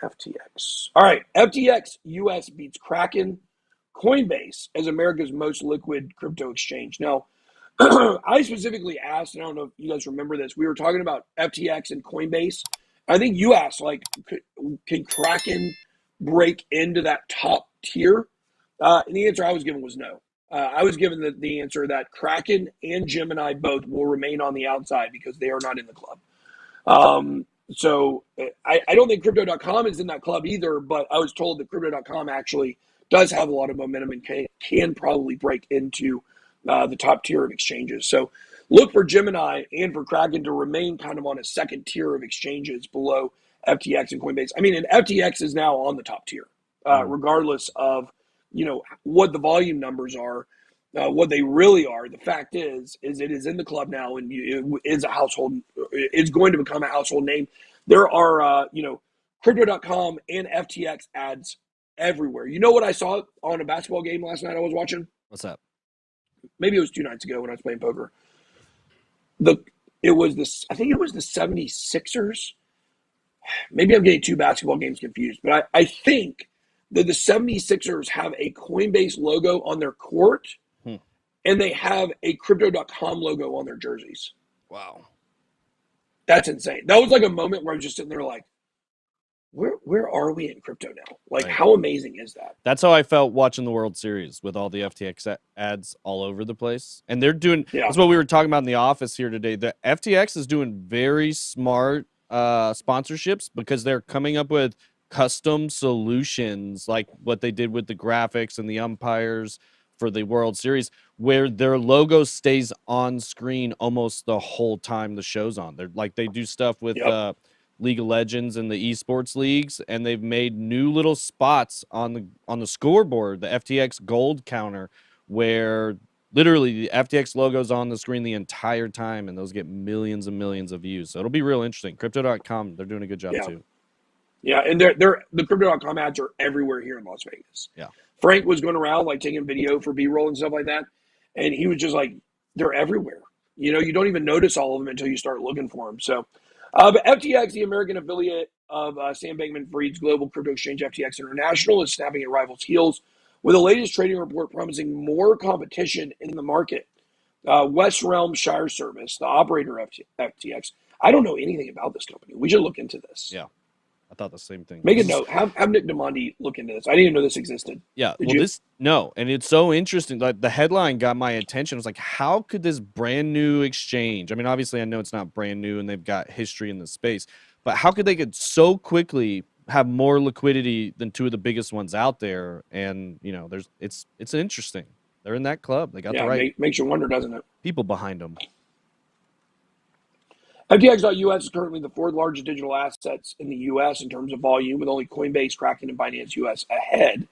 FTX. All right, FTX US beats Kraken. Coinbase as America's most liquid crypto exchange. Now, I specifically asked, and I don't know if you guys remember this, we were talking about FTX and Coinbase. I think you asked, like, can Kraken break into that top tier? And the answer I was given was no. I was given the answer that Kraken and Gemini both will remain on the outside because they are not in the club. So I don't think crypto.com is in that club either, but I was told that crypto.com actually does have a lot of momentum and can probably break into the top tier of exchanges. So look for Gemini and for Kraken to remain kind of on a second tier of exchanges below FTX and Coinbase. I mean, and FTX is now on the top tier, regardless of, what the volume numbers are, what they really are. The fact is it is in the club now, and it is a household. It's going to become a household name. There are, crypto.com and FTX ads everywhere. You know what I saw on a basketball game last night I was watching? What's up? Maybe it was 2 nights ago when I was playing poker. I think it was the 76ers. Maybe I'm getting two basketball games confused, but I think that the 76ers have a Coinbase logo on their court, and they have a crypto.com logo on their jerseys. Wow. That's insane. That was like a moment where I was just sitting there like, where are we in crypto now? Like, right. How amazing is that? That's how I felt watching the World Series with all the FTX ads all over the place. And they're doing, that's what we were talking about in the office here today. The FTX is doing very smart sponsorships because they're coming up with custom solutions like what they did with the graphics and the umpires for the World Series, where their logo stays on screen almost the whole time the show's on. They're like, they do stuff with League of Legends and the esports leagues, and they've made new little spots on the scoreboard, the FTX gold counter, where literally the FTX logo's on the screen the entire time, and those get millions and millions of views. So it'll be real interesting. Crypto.com, they're doing a good job too. Yeah, and the crypto.com ads are everywhere here in Las Vegas. Yeah. Frank was going around like taking video for B-roll and stuff like that, and he was just like, they're everywhere. You don't even notice all of them until you start looking for them. So, but FTX, the American affiliate of Sam Bankman-Fried's global crypto exchange FTX International, is snapping at rivals' heels with the latest trading report promising more competition in the market. West Realm Shire Service, the operator of FTX. I don't know anything about this company. We should look into this. Yeah. I thought the same thing. Make a note. Have Nick DeMondi look into this. I didn't even know this existed. Yeah. No. And it's so interesting. Like, the headline got my attention. I was like, how could this brand new exchange? I mean, obviously I know it's not brand new and they've got history in the space, but how could they get so quickly have more liquidity than two of the biggest ones out there? And it's interesting. They're in that club. They got the right. Makes you wonder, doesn't it? People behind them. FTX.us is currently the fourth largest digital assets in the U.S. in terms of volume, with only Coinbase, Kraken, and Binance US ahead.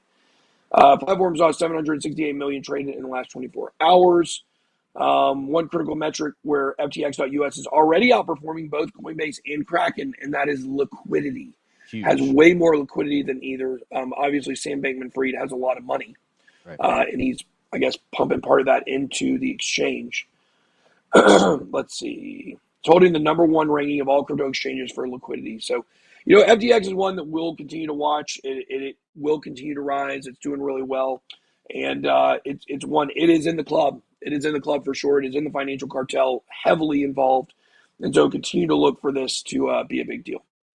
Platform saw 768 million traded in the last 24 hours. One critical metric where FTX.us is already outperforming both Coinbase and Kraken, and that is liquidity. Huge. Has way more liquidity than either. Obviously, Sam Bankman-Fried has a lot of money, and he's, I guess, pumping part of that into the exchange. Let's see. It's holding the #1 ranking of all crypto exchanges for liquidity. So, FTX is one that we'll continue to watch. It will continue to rise. It's doing really well. And it's one, it is in the club. It is in the club for sure. It is in the financial cartel, heavily involved. And so continue to look for this to be a big deal.